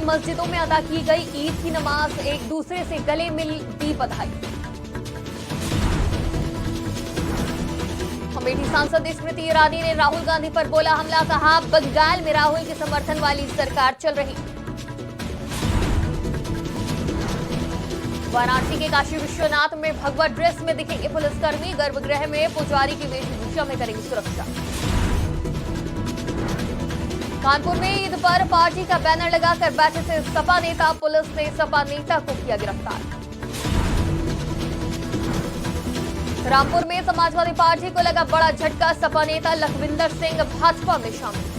मस्जिदों में अदा की गई ईद की नमाज, एक दूसरे से गले मिल दी बधाई। अमेठी सांसद स्मृति ईरानी ने राहुल गांधी पर बोला हमला, कहा बंगाल में राहुल के समर्थन वाली सरकार चल रही। वाराणसी के काशी विश्वनाथ में भगवा ड्रेस में दिखेंगे पुलिसकर्मी, गर्भगृह में पुजारी की वेशभूषा में करेंगे सुरक्षा। कानपुर में ईद पर पार्टी का बैनर लगाकर बैठे थे सपा नेता, पुलिस ने सपा नेता को किया गिरफ्तार। रामपुर में समाजवादी पार्टी को लगा बड़ा झटका, सपा नेता लखविंदर सिंह भाजपा में शामिल।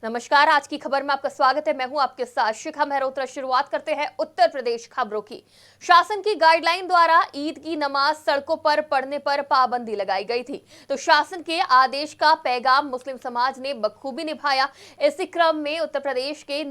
नमस्कार, आज की खबर में आपका स्वागत है। मैं हूं आपके साथ शिखा मेहरोत्रा। शुरुआत करते हैं उत्तर प्रदेश खबरों की। शासन की गाइडलाइन द्वारा ईद की नमाज सड़कों पर पढ़ने पर पाबंदी लगाई गई थी, तो शासन के आदेश का पैगाम मुस्लिम समाज ने बखूबी निभाया। इसी क्रम में उत्तर प्रदेश के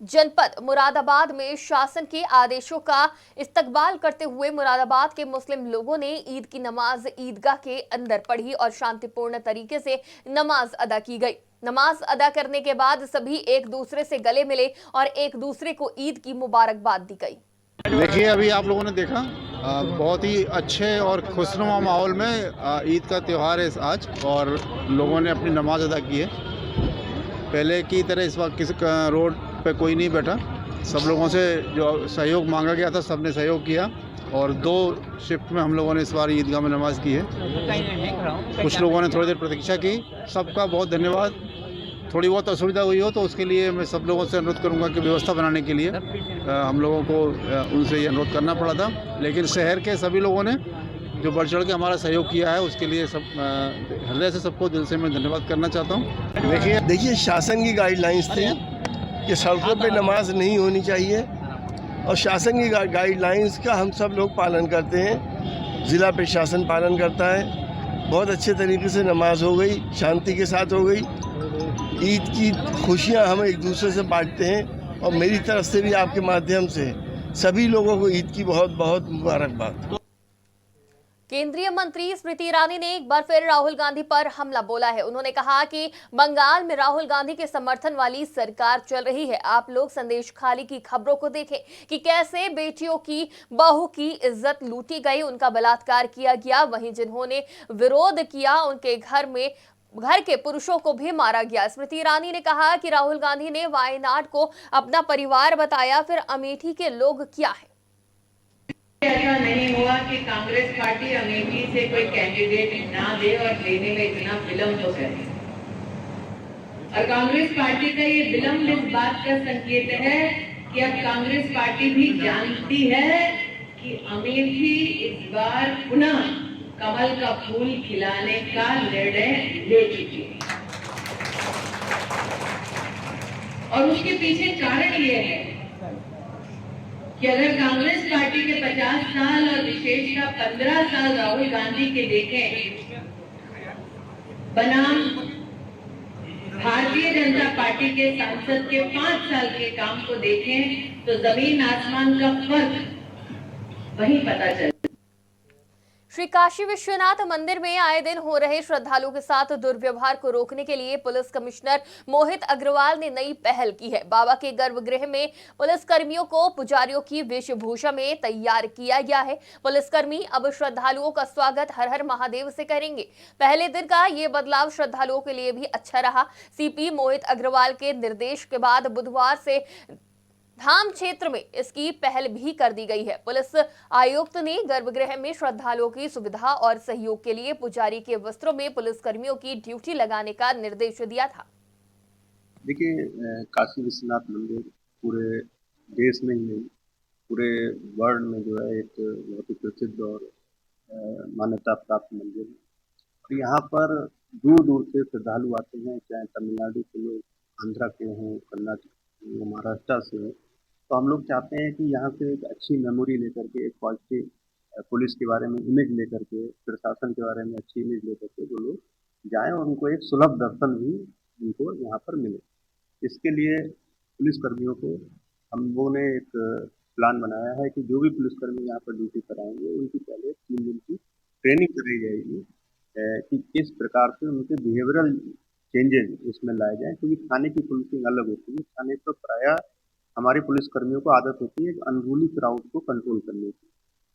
जनपद मुरादाबाद में शासन के आदेशों का इस्तकबाल करते हुए मुरादाबाद के मुस्लिम लोगों ने ईद की नमाज ईदगाह के अंदर पढ़ी और शांतिपूर्ण तरीके से नमाज अदा की गई। नमाज अदा करने के बाद सभी एक दूसरे से गले मिले और एक दूसरे को ईद की मुबारकबाद दी गई। देखिए, अभी आप लोगों ने देखा बहुत ही अच्छे और खुशनुमा माहौल में ईद का त्यौहार है आज, और लोगों ने अपनी नमाज अदा की है। पहले की तरह इस वक्त किसी रोड पे कोई नहीं बैठा। सब लोगों से जो सहयोग मांगा गया था सबने सहयोग किया, और 2 शिफ्ट में हम लोगों ने इस बार ईदगाह में नमाज की है। कुछ लोगों ने थोड़ी देर प्रतीक्षा की, सबका बहुत धन्यवाद। थोड़ी बहुत असुविधा हुई हो तो उसके लिए मैं सब लोगों से अनुरोध करूंगा कि व्यवस्था बनाने के लिए हम लोगों को उनसे ये अनुरोध करना पड़ा था, लेकिन शहर के सभी लोगों ने जो बढ़ चढ़ के हमारा सहयोग किया है उसके लिए सब हृदय से सबको दिल से मैं धन्यवाद करना चाहता हूँ। देखिए, शासन की गाइडलाइंस थी कि सड़कों पे नमाज नहीं होनी चाहिए, और शासन की गाइडलाइंस का हम सब लोग पालन करते हैं। ज़िला प्रशासन पालन करता है। बहुत अच्छे तरीके से नमाज हो गई, शांति के साथ हो गई। ईद की खुशियां हम एक दूसरे से बांटते हैं, और मेरी तरफ से भी आपके माध्यम से सभी लोगों को ईद की बहुत बहुत मुबारकबाद। केंद्रीय मंत्री स्मृति ईरानी ने एक बार फिर राहुल गांधी पर हमला बोला है। उन्होंने कहा कि बंगाल में राहुल गांधी के समर्थन वाली सरकार चल रही है। आप लोग संदेश खाली की खबरों को देखें कि कैसे बेटियों की, बहू की इज्जत लूटी गई, उनका बलात्कार किया गया। वहीं जिन्होंने विरोध किया उनके घर के पुरुषों को भी मारा गया। स्मृति ईरानी ने कहा कि राहुल गांधी ने वायनाड को अपना परिवार बताया, फिर अमेठी के लोग क्या है। ऐसा नहीं हुआ कि कांग्रेस पार्टी अमेठी से कोई कैंडिडेट ना दे और देने में इतना विलंब तो करे। और कांग्रेस पार्टी का ये विलंब इस बात का संकेत है कि अब कांग्रेस पार्टी भी जानती है कि अमेठी इस बार पुनः कमल का फूल खिलाने का निर्णय ले चुकी है। और उसके पीछे कारण ये है कि अगर कांग्रेस पार्टी के 50 साल और विशेषतः 15 साल राहुल गांधी के देखें, बनाम भारतीय जनता पार्टी के सांसद के 5 साल के काम को देखें, तो जमीन आसमान का फर्क वहीं पता चलता है। श्री काशी विश्वनाथ मंदिर में आए दिन हो रहे श्रद्धालुओं के साथ दुर्व्यवहार को रोकने के लिए पुलिस कमिश्नर मोहित अग्रवाल ने नई पहल की है। बाबा के गर्भगृह में पुलिस कर्मियों को पुजारियों की वेशभूषा में तैयार किया गया है। पुलिसकर्मी अब श्रद्धालुओं का स्वागत हर हर महादेव से करेंगे। पहले दिन का ये बदलाव श्रद्धालुओं के लिए भी अच्छा रहा। सीपी मोहित अग्रवाल के निर्देश के बाद बुधवार से धाम क्षेत्र में इसकी पहल भी कर दी गई है। पुलिस आयुक्त ने गर्भगृह में श्रद्धालुओं की सुविधा और सहयोग के लिए पुजारी के वस्त्रों में पुलिसकर्मियों की ड्यूटी लगाने का निर्देश दिया था। देखिए, काशी विश्वनाथ मंदिर पूरे देश में ही नहीं, पूरे वर्ल्ड में जो है एक बहुत ही प्रसिद्ध और मान्यता प्राप्त मंदिर है। और यहाँ पर दूर दूर से श्रद्धालु आते हैं, चाहे तमिलनाडु के लोग, आंध्रा के हों, कर्नाटक, महाराष्ट्र से हों। तो हम लोग चाहते हैं कि यहाँ से एक अच्छी मेमोरी लेकर के, एक पॉजिटिव पुलिस के बारे में इमेज लेकर के, प्रशासन के बारे में अच्छी इमेज लेकर के वो लोग जाएं और उनको एक सुलभ दर्शन भी उनको यहाँ पर मिले। इसके लिए पुलिस कर्मियों को हम लोगों ने एक प्लान बनाया है कि जो भी पुलिसकर्मी यहाँ पर ड्यूटी कराएंगे उनकी पहले 3 दिन की ट्रेनिंग कराई जाएगी कि किस प्रकार से उनके बिहेवियरल चेंजेस इसमें लाए जाएं, क्योंकि थाने की पुलिसिंग अलग होती है। थाने पर प्रायः हमारे पुलिसकर्मियों को आदत होती है एक अनरूली क्राउड को कंट्रोल करने की,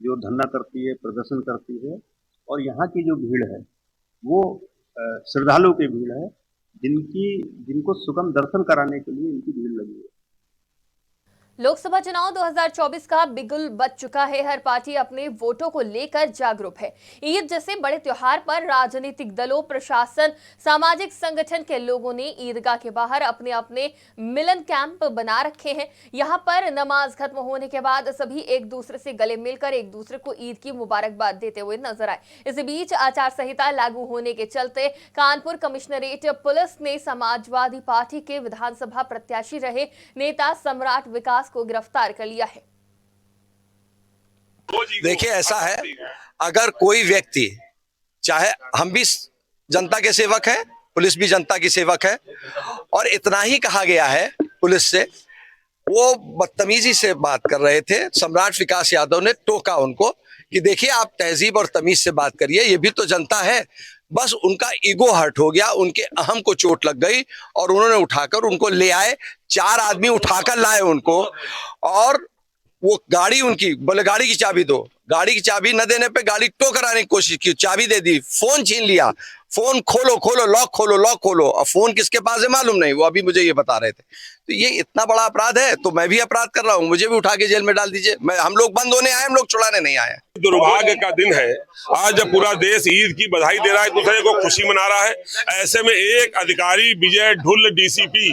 जो धरना करती है, प्रदर्शन करती है। और यहाँ की जो भीड़ है वो श्रद्धालुओं की भीड़ है, जिनको सुगम दर्शन कराने के लिए इनकी भीड़ लगी है। लोकसभा चुनाव 2024 का बिगुल बज चुका है। हर पार्टी अपने वोटों को लेकर जागरूक है। ईद जैसे बड़े त्योहार पर राजनीतिक दलों, प्रशासन, सामाजिक संगठन के लोगों ने ईदगाह के बाहर अपने अपने मिलन कैंप बना रखे हैं। यहां पर नमाज खत्म होने के बाद सभी एक दूसरे से गले मिलकर एक दूसरे को ईद की मुबारकबाद देते हुए नजर आए। इसी बीच आचार संहिता लागू होने के चलते कानपुर कमिश्नरेट पुलिस ने समाजवादी पार्टी के विधानसभा प्रत्याशी रहे नेता सम्राट विकास को गिरफ्तार कर लिया है। देखिए, ऐसा है, अगर कोई व्यक्ति, चाहे हम भी जनता के सेवक हैं, पुलिस भी जनता की सेवक है, और इतना ही कहा गया है पुलिस से, वो बदतमीजी से बात कर रहे थे। सम्राट विकास यादव ने टोका उनको कि देखिए, आप तहजीब और तमीज से बात करिए, ये भी तो जनता है। बस उनका ईगो हर्ट हो गया, उनके अहम को चोट लग गई और उन्होंने उठाकर उनको ले आए। 4 आदमी उठाकर लाए उनको, और वो गाड़ी उनकी, बोले गाड़ी की चाबी दो। गाड़ी की चाबी न देने पे गाड़ी टो कराने की कोशिश की, चाबी दे दी, फोन छीन लिया। फोन खोलो खोलो, लॉक खोलो, लॉक खोलो। अब फोन किसके पास है मालूम नहीं, वो अभी मुझे ये बता रहे थे। तो ये इतना बड़ा अपराध है, तो मैं भी अपराध कर रहा हूँ, मुझे भी उठा के जेल में डाल दीजिए। हम लोग बंद होने आए, हम लोग छुड़ाने नहीं आए। दुर्भाग्य का दिन है आज, जब पूरा देश ईद की बधाई दे रहा है, दूसरे को खुशी मना रहा है। ऐसे में एक अधिकारी विजय ढुल्ल डीसीपी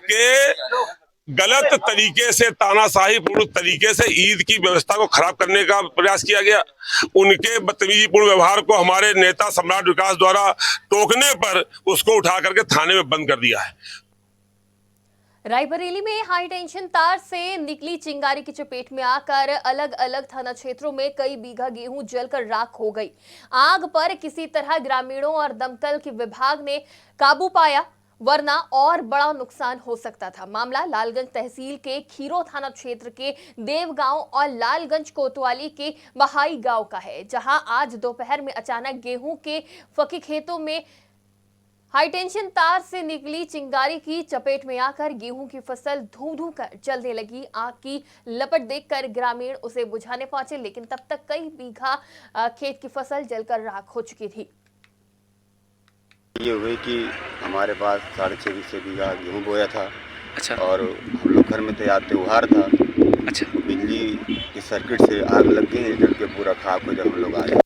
के गलत तरीके से, तानाशाही पूर्ण तरीके से ईद की व्यवस्था को खराब करने का प्रयास किया गया। उनके बदतमीजीपूर्ण व्यवहार को हमारे नेता सम्राट विकास द्वारा टोकने पर उसको उठा करके थाने में बंद कर दिया है। रायबरेली में हाई टेंशन तार से निकली चिंगारी की चपेट में आकर अलग अलग थाना क्षेत्रों में कई बीघा गेहूं जलकर राख हो गई। आग पर किसी तरह ग्रामीणों और दमकल के विभाग ने काबू पाया, वरना और बड़ा नुकसान हो सकता था। मामला लालगंज तहसील के खीरो थाना क्षेत्र के देवगांव और लालगंज कोतवाली के बहाई गांव का है, जहां आज दोपहर में अचानक गेहूं के फकी खेतों में हाईटेंशन तार से निकली चिंगारी की चपेट में आकर गेहूं की फसल धू कर जलने लगी। आग की लपट देखकर ग्रामीण उसे बुझाने पहुंचे, लेकिन तब तक कई बीघा खेत की फसल जलकर राख हो चुकी थी। ये हुई कि हमारे पास 6.5 बीघा गेहूँ बोया था। अच्छा। और हम लोग घर में तैयार त्योहार था। अच्छा। बिजली की सर्किट से आग लग गई, जल के पूरा खाक हो, जब हम लोग आए।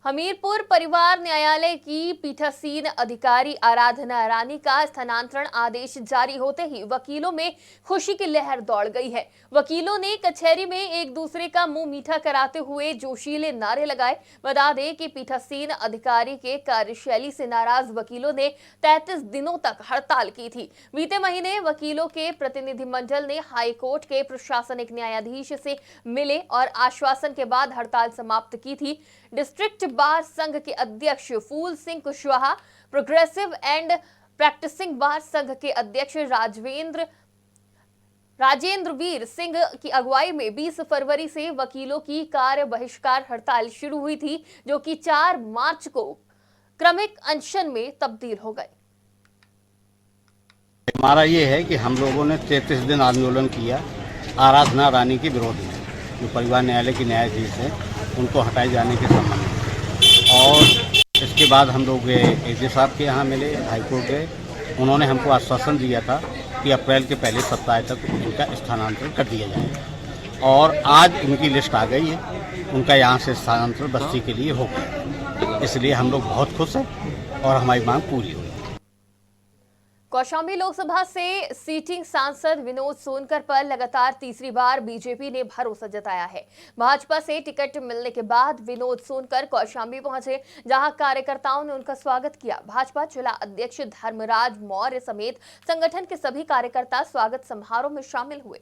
हमीरपुर परिवार न्यायालय की पीठासीन अधिकारी आराधना रानी का स्थानांतरण आदेश जारी होते ही वकीलों में खुशी की लहर दौड़ गई है। वकीलों ने कचहरी में एक दूसरे का मुंह मीठा कराते हुए जोशीले नारे लगाए। बता दें कि पीठासीन अधिकारी के कार्यशैली से नाराज वकीलों ने 33 दिनों तक हड़ताल की थी। बीते महीने वकीलों के प्रतिनिधिमंडल ने हाईकोर्ट के प्रशासनिक न्यायाधीश से मिले और आश्वासन के बाद हड़ताल समाप्त की थी। डिस्ट्रिक्ट बार संघ के अध्यक्ष Phool Singh Kushwaha, progressive and practising bar संघ के अध्यक्ष राजेंद्र वीर सिंह की अगुवाई में 20 फरवरी से वकीलों की कार्य बहिष्कार हड़ताल शुरू हुई थी, जो कि 4 मार्च को क्रमिक अनशन में तब्दील हो गई। हमारा ये है कि हम लोगों ने 33 दिन आंदोलन किया आराधना रानी के विरोध में, जो परिवार न्यायालय की न्यायाधीश है, उनको हटाए जाने के संबंध में। और इसके बाद हम लोग एसडी साहब के यहाँ मिले, हाईकोर्ट गए। उन्होंने हमको आश्वासन दिया था कि अप्रैल के पहले सप्ताह तक इनका स्थानांतरण कर दिया जाएगा, और आज उनकी लिस्ट आ गई है। उनका यहाँ से स्थानांतरण बस्ती के लिए हो गया, इसलिए हम लोग बहुत खुश हैं और हमारी मांग पूरी हुई। कौशाम्बी लोकसभा से सीटिंग सांसद विनोद सोनकर पर लगातार तीसरी बार बीजेपी ने भरोसा जताया है। भाजपा से टिकट मिलने के बाद विनोद सोनकर कौशाम्बी पहुंचे, जहां कार्यकर्ताओं ने उनका स्वागत किया। भाजपा जिला अध्यक्ष धर्मराज मौर्य समेत संगठन के सभी कार्यकर्ता स्वागत समारोह में शामिल हुए।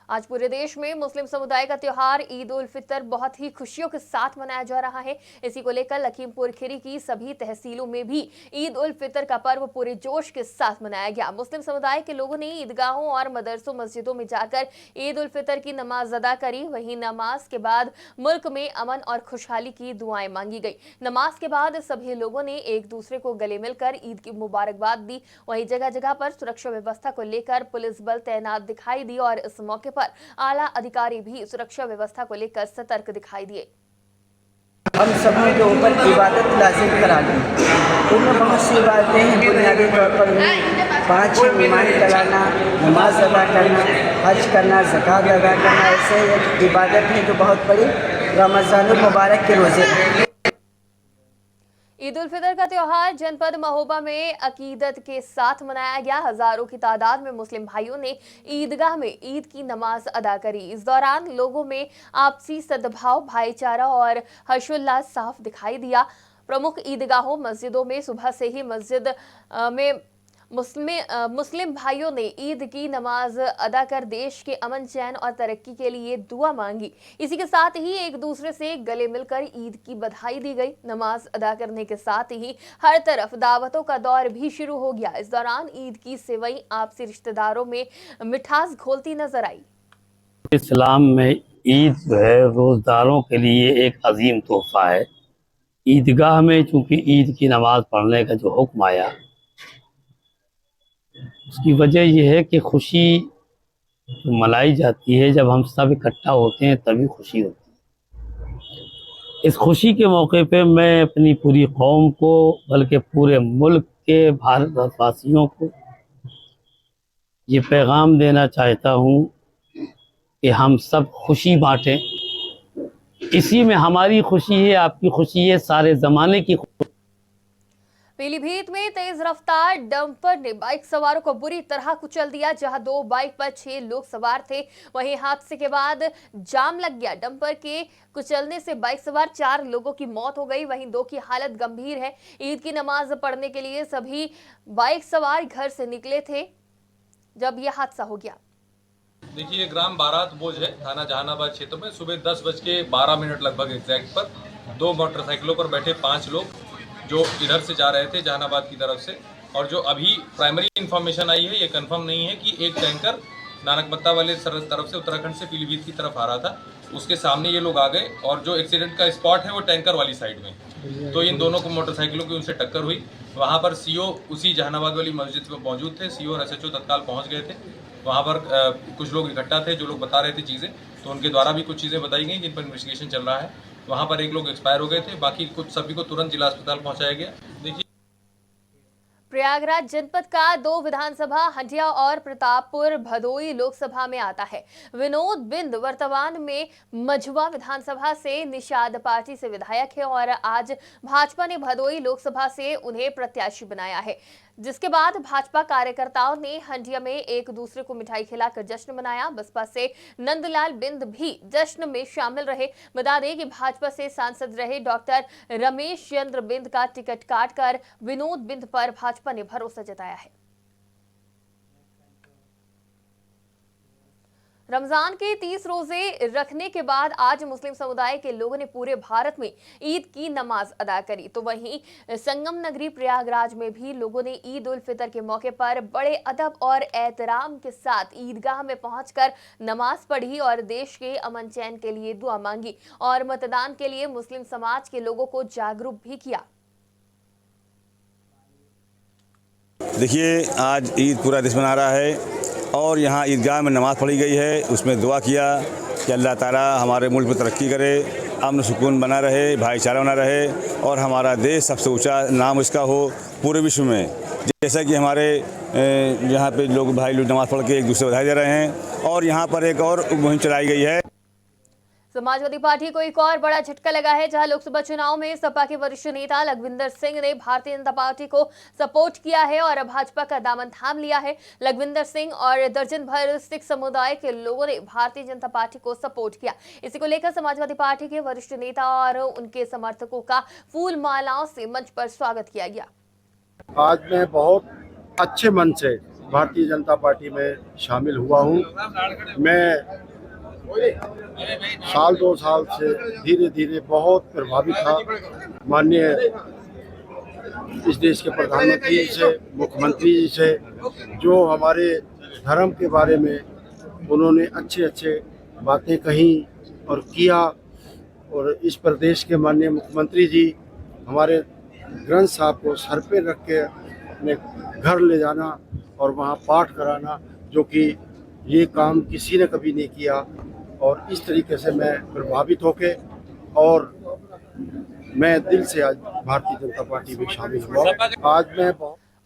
आज पूरे देश में मुस्लिम समुदाय का त्योहार ईद उल फितर बहुत ही खुशियों के साथ मनाया जा रहा है। इसी को लेकर लखीमपुर खीरी की सभी तहसीलों में भी ईद उल फितर का पर्व पूरे जोश के साथ मनाया गया। मुस्लिम समुदाय के लोगों ने ईदगाहों और मदरसों मस्जिदों में जाकर ईद उल फितर की नमाज अदा करी। वहीं नमाज के बाद मुल्क में अमन और खुशहाली की दुआएं मांगी गई। नमाज के बाद सभी लोगों ने एक दूसरे को गले मिलकर ईद की मुबारकबाद दी। वहीं जगह जगह पर सुरक्षा व्यवस्था को लेकर पुलिस बल तैनात दिखाई दी और इस मौके पर आला अधिकारी भी सुरक्षा व्यवस्था को लेकर सतर्क दिखाई दिए। हम सभी के ऊपर इबादत लाजिम करा दी। उनमें बहुत सी बातें हैं। बुनियादी तौर पर 5 ईमान लाना, नमाज अदा करना, हज करना, ज़कात अदा करना, ऐसे एक इबादत है जो बहुत बड़ी रमज़ानुल मुबारक के रोज़े। ईद उल फितर का त्योहार जनपद महोबा में अकीदत के साथ मनाया गया। हजारों की तादाद में मुस्लिम भाइयों ने ईदगाह में ईद की नमाज अदा करी। इस दौरान लोगों में आपसी सद्भाव, भाईचारा और हर्षोल्लास साफ दिखाई दिया। प्रमुख ईदगाहों मस्जिदों में सुबह से ही मस्जिद में मुस्लिम भाइयों ने ईद की नमाज अदा कर देश के अमन, चैन और तरक्की के लिए दुआ मांगी। इसी के साथ ही एक दूसरे से गले मिलकर ईद की बधाई दी गई। नमाज अदा करने के साथ ही हर तरफ दावतों का दौर भी शुरू हो गया। इस दौरान ईद की सेवई आपसी रिश्तेदारों में मिठास घोलती नजर आई। इस्लाम में ईद जो है रोज़दारों के लिए एक अजीम तोहफा है। ईदगाह में चूँकि ईद की नमाज पढ़ने का जो हुक्म आया, उसकी वजह यह है कि खुशी मनाई जाती है। जब हम सब इकट्ठा होते हैं तभी खुशी होती है। इस खुशी के मौके पे मैं अपनी पूरी कौम को, बल्कि पूरे मुल्क के भारतवासियों को ये पैगाम देना चाहता हूँ कि हम सब खुशी बांटें। इसी में हमारी खुशी है, आपकी खुशी है, सारे ज़माने की खुशी। पीलीभीत में तेज रफ्तार डंपर ने बाइक सवारों को बुरी तरह कुचल दिया। जहां 2 बाइक पर 6 लोग सवार थे, वहीं हादसे के बाद जाम लग गया। डंपर के कुचलने से बाइक सवार 4 लोगों की मौत हो गई, वहीं 2 की हालत गंभीर है। ईद की नमाज पढ़ने के लिए सभी बाइक सवार घर से निकले थे जब यह हादसा हो गया। देखिए, ग्राम बारात बोझ है, थाना जहानाबाद क्षेत्र में सुबह 10:12 लगभग एग्जैक्ट पर 2 मोटरसाइकिलों पर बैठे 5 लोग जो इधर से जा रहे थे जहानाबाद की तरफ से, और जो अभी प्राइमरी इन्फॉर्मेशन आई है, ये कंफर्म नहीं है कि एक टैंकर नानकमत्ता वाले तरफ से उत्तराखंड से पीलीभीत की तरफ आ रहा था, उसके सामने ये लोग आ गए और जो एक्सीडेंट का स्पॉट है वो टैंकर वाली साइड में, तो इन दोनों को मोटरसाइकिलों की उनसे टक्कर हुई। वहाँ पर सीओ उसी जहानाबाद वाली मस्जिद में मौजूद थे। सीओ और एसएचओ तत्काल पहुँच गए थे। वहाँ पर कुछ लोग इकट्ठा थे जो लोग बता रहे थे चीज़ें, तो उनके द्वारा भी कुछ चीज़ें बताई गई जिन पर इन्वेस्टिगेशन चल रहा है। वहाँ पर 1 लोग एक्सपायर हो गए थे, बाकी कुछ सभी को तुरंत जिला अस्पताल पहुँचाया गया। देखिए, प्रयागराज जनपद का 2 विधानसभा हंडिया और प्रतापपुर भदोई लोकसभा में आता है। विनोद बिंद वर्तमान में मझुआ विधानसभा से निषाद पार्टी से विधायक है और आज भाजपा ने भदोई लोकसभा से उन्हें प्रत्याशी बनाया है, जिसके बाद भाजपा कार्यकर्ताओं ने हंडिया में एक दूसरे को मिठाई खिलाकर जश्न मनाया। बसपा से नंदलाल बिंद भी जश्न में शामिल रहे। बता दें कि भाजपा से सांसद रहे डॉक्टर रमेश चंद्र बिंद का टिकट काटकर विनोद बिंद पर भाजपा ने भरोसा जताया है। रमजान के 30 रोजे रखने के बाद आज मुस्लिम समुदाय के लोगों ने पूरे भारत में ईद की नमाज अदा करी, तो वहीं संगम नगरी प्रयागराज में भी लोगों ने ईद उल फितर के मौके पर बड़े अदब और एहतराम के साथ ईदगाह में पहुंचकर नमाज पढ़ी और देश के अमन चैन के लिए दुआ मांगी और मतदान के लिए मुस्लिम समाज के लोगों को जागरूक भी किया। देखिए, आज ईद पूरा देश मना रहा है और यहाँ ईदगाह में नमाज़ पढ़ी गई है। उसमें दुआ किया कि अल्लाह ताला हमारे मुल्क में तरक्की करे, अमन सुकून बना रहे, भाईचारा बना रहे और हमारा देश सबसे ऊंचा नाम इसका हो पूरे विश्व में। जैसा कि हमारे यहाँ पे लोग भाई लोग नमाज़ पढ़ के एक दूसरे को बधाई दे रहे हैं और यहाँ पर एक और मुहिम चलाई गई है। समाजवादी पार्टी को एक और बड़ा झटका लगा है, जहां लोकसभा चुनाव में सपा के वरिष्ठ नेता लखविंदर सिंह ने भारतीय जनता पार्टी को सपोर्ट किया है और भाजपा का दामन थाम लिया है। लखविंदर सिंह और दर्जन भर सिख समुदाय के लोगों ने भारतीय जनता पार्टी को सपोर्ट किया। इसी को लेकर समाजवादी पार्टी के वरिष्ठ नेता और उनके समर्थकों का फूल मालाओं से मंच पर स्वागत किया गया। आज मैं बहुत अच्छे मन से भारतीय जनता पार्टी में शामिल हुआ हूँ। मैं साल 2 साल से धीरे धीरे बहुत प्रभावित था माननीय इस देश के प्रधानमंत्री जी से, मुख्यमंत्री जी से, जो हमारे धर्म के बारे में उन्होंने अच्छे अच्छे बातें कही और किया। और इस प्रदेश के माननीय मुख्यमंत्री जी हमारे ग्रंथ साहब को सर पे रख के अपने घर ले जाना और वहाँ पाठ कराना, जो कि ये काम किसी ने कभी नहीं किया। और इस तरीके से मैं प्रभावित होके और मैं दिल से आज भारतीय जनता पार्टी में शामिल हुआ। आज मैं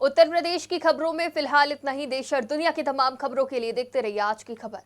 उत्तर प्रदेश की खबरों में फिलहाल इतना ही। देश और दुनिया की तमाम खबरों के लिए देखते रहिए आज की खबर।